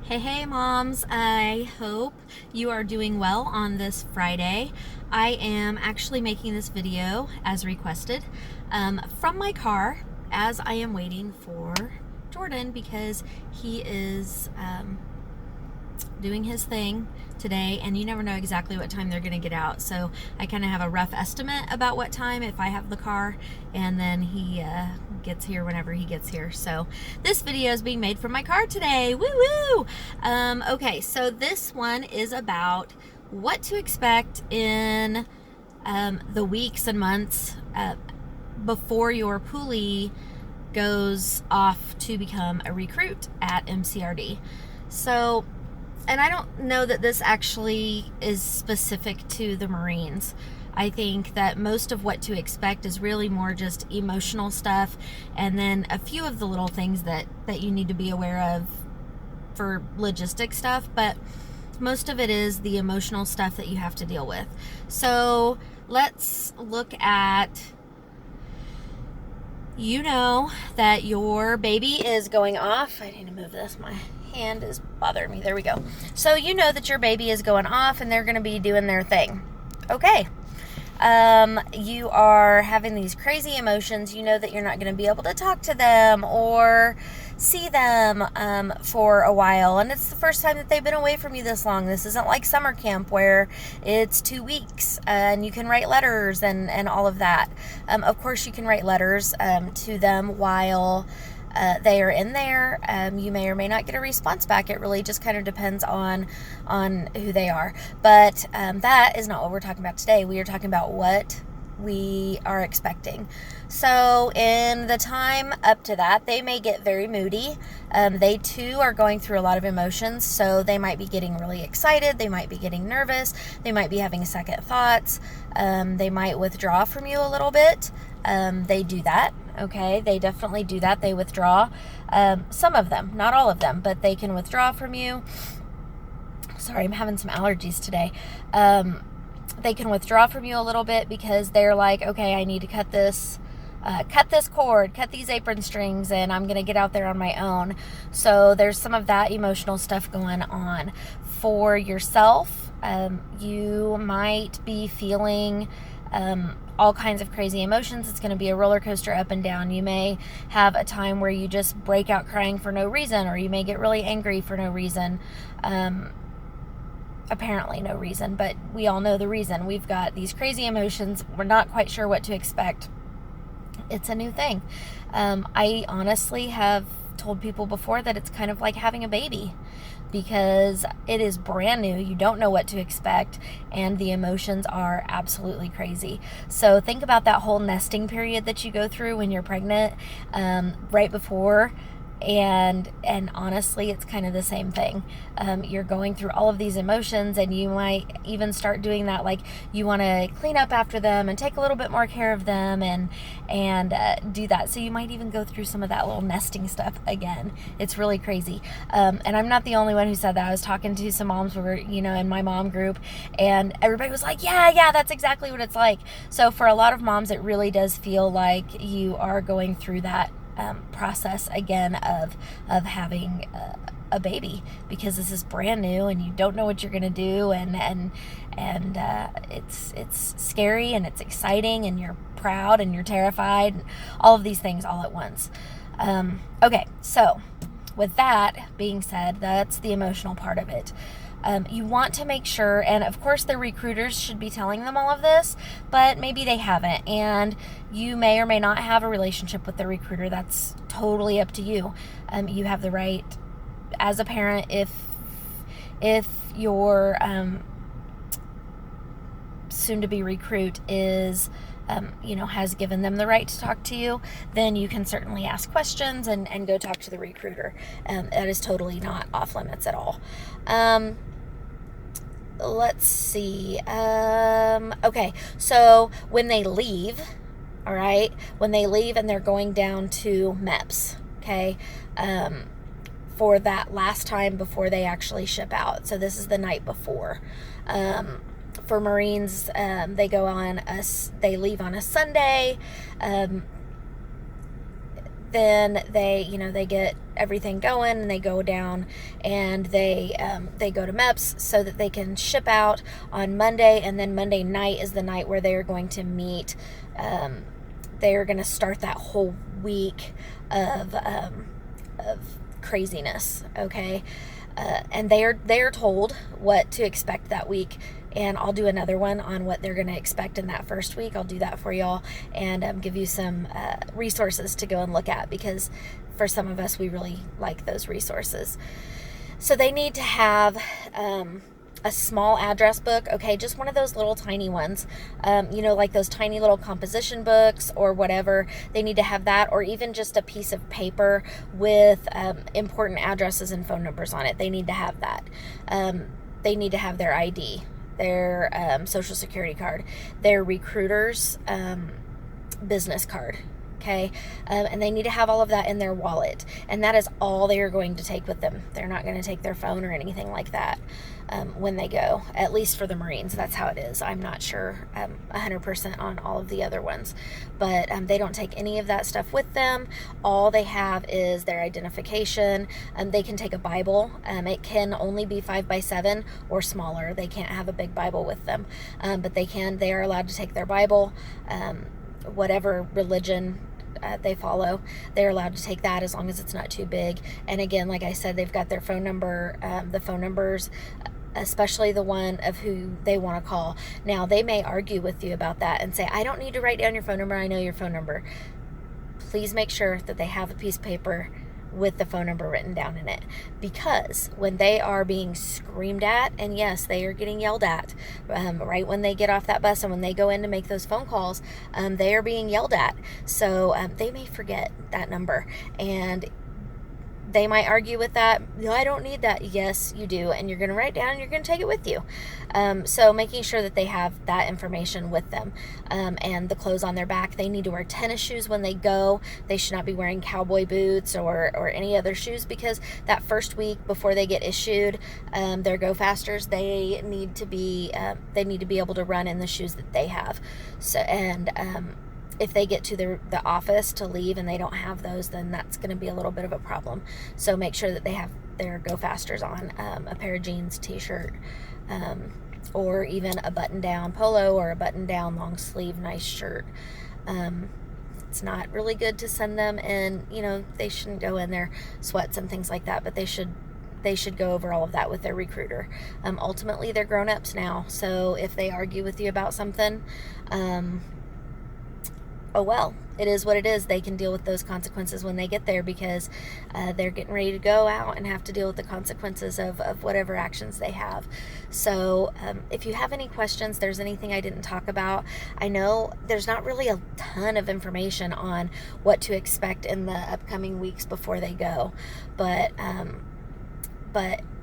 Hey, moms. I hope you are doing well on this Friday. I am actually making this video as requested from my car as I am waiting for Jordan because he is doing his thing today, and you never know exactly what time they're going to get out. So I kind of have a rough estimate about what time if I have the car, and then he gets here whenever he gets here. So this video is being made from my car today. Woo woo! Okay, so this one is about what to expect in the weeks and months before your Poolie goes off to become a recruit at MCRD. So, and I don't know that this actually is specific to the Marines. I think that most of what to expect is really more just emotional stuff, and then a few of the little things that you need to be aware of for logistic stuff, but most of it is the emotional stuff that you have to deal with. So let's look at, you know that your baby is going off. I need to move this. My hand is bothering me. There we go. So you know that your baby is going off and they're going to be doing their thing. Okay. You are having these crazy emotions. You know that you're not going to be able to talk to them or see them for a while, and it's the first time that they've been away from you this long. This isn't like summer camp where it's 2 weeks and you can write letters and all of that. Of course you can write letters to them while they are in there. You may or may not get a response back. It really just kind of depends on who they are. But that is not what we're talking about today. We are talking about what we are expecting. So in the time up to that, they may get very moody. They too are going through a lot of emotions. So they might be getting really excited. They might be getting nervous. They might be having second thoughts. They might withdraw from you a little bit. They do that. Okay, they definitely do that. They withdraw. Some of them, not all of them, but they can withdraw from you. Sorry, I'm having some allergies today. They can withdraw from you a little bit because they're like, okay, I need to cut this cord, cut these apron strings, and I'm going to get out there on my own. So there's some of that emotional stuff going on. For yourself, you might be feeling all kinds of crazy emotions. It's going to be a roller coaster up and down. You may have a time where you just break out crying for no reason, or you may get really angry for no reason. Apparently no reason, but we all know the reason. We've got these crazy emotions. We're not quite sure what to expect. It's a new thing. I honestly have told people before that it's kind of like having a baby, because it is brand new. You don't know what to expect, and the emotions are absolutely crazy. So think about that whole nesting period that you go through when you're pregnant, right before, and honestly, it's kind of the same thing. You're going through all of these emotions, and you might even start doing that, like you want to clean up after them and take a little bit more care of them and do that. So you might even go through some of that little nesting stuff again. It's really crazy. And I'm not the only one who said that. I was talking to some moms who were, in my mom group, and everybody was like, yeah, that's exactly what it's like. So for a lot of moms, it really does feel like you are going through that process again of having a baby, because this is brand new and you don't know what you're gonna do, and it's scary and it's exciting and you're proud and you're terrified, and all of these things all at once. Okay, so with that being said, that's the emotional part of it. You want to make sure, and of course the recruiters should be telling them all of this, but maybe they haven't, and you may or may not have a relationship with the recruiter. That's totally up to you. You have the right as a parent, if your soon-to-be recruit is has given them the right to talk to you, then you can certainly ask questions and go talk to the recruiter. That is totally not off limits at all. Let's see. Okay, so when they leave, all right, when they leave and they're going down to MEPS, okay, for that last time before they actually ship out. So this is the night before. For Marines, they leave on a Sunday. Then they get everything going, and they go down and they go to MEPS so that they can ship out on Monday, and then Monday night is the night where they are going to meet. They are going to start that whole week of craziness, okay? And they are told what to expect that week, and I'll do another one on what they're going to expect in that first week. I'll do that for y'all, and give you some resources to go and look at, because for some of us, we really like those resources. So they need to have a small address book, okay, just one of those little tiny ones, like those tiny little composition books or whatever. They need to have that, or even just a piece of paper with important addresses and phone numbers on it. They need to have that. They need to have their ID, their social security card, their recruiter's business card. Okay, and they need to have all of that in their wallet, and that is all they are going to take with them. They're not going to take their phone or anything like that when they go, at least for the Marines. That's how it is. I'm not sure 100% on all of the other ones, but they don't take any of that stuff with them. All they have is their identification. They can take a Bible. It can only be 5x7 or smaller. They can't have a big Bible with them, but they are allowed to take their Bible, whatever religion they follow. They're allowed to take that as long as it's not too big. And again, like I said, they've got their phone number, the phone numbers, especially the one of who they want to call. Now, they may argue with you about that and say, I don't need to write down your phone number. I know your phone number. Please make sure that they have a piece of paper with the phone number written down in it, because when they are being screamed at, and yes, they are getting yelled at right when they get off that bus and when they go in to make those phone calls, they are being yelled at. So they may forget that number, and they might argue with that. No, I don't need that. Yes, you do. And you're going to write down and you're going to take it with you. So making sure that they have that information with them, and the clothes on their back. They need to wear tennis shoes when they go. They should not be wearing cowboy boots or any other shoes, because that first week before they get issued their Go Fasters, they need to be able to run in the shoes that they have. So, and if they get to the office to leave and they don't have those, then that's going to be a little bit of a problem. So make sure that they have their Go Fasters on, a pair of jeans, t-shirt, or even a button-down polo or a button-down long-sleeve nice shirt. It's not really good to send them in, they shouldn't go in their sweats and things like that, but they should go over all of that with their recruiter. Ultimately, they're grown-ups now, so if they argue with you about something, oh well, it is what it is. They can deal with those consequences when they get there, because they're getting ready to go out and have to deal with the consequences of whatever actions they have. So if you have any questions, there's anything I didn't talk about, I know there's not really a ton of information on what to expect in the upcoming weeks before they go, but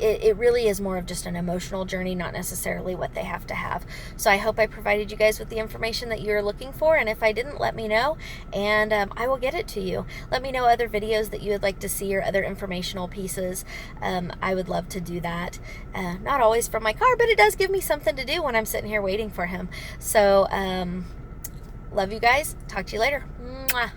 it really is more of just an emotional journey, not necessarily what they have to have. So I hope I provided you guys with the information that you're looking for, and if I didn't, let me know, and I will get it to you. Let me know other videos that you would like to see, or other informational pieces. I would love to do that. Not always from my car, but it does give me something to do when I'm sitting here waiting for him. So love you guys. Talk to you later. Mwah.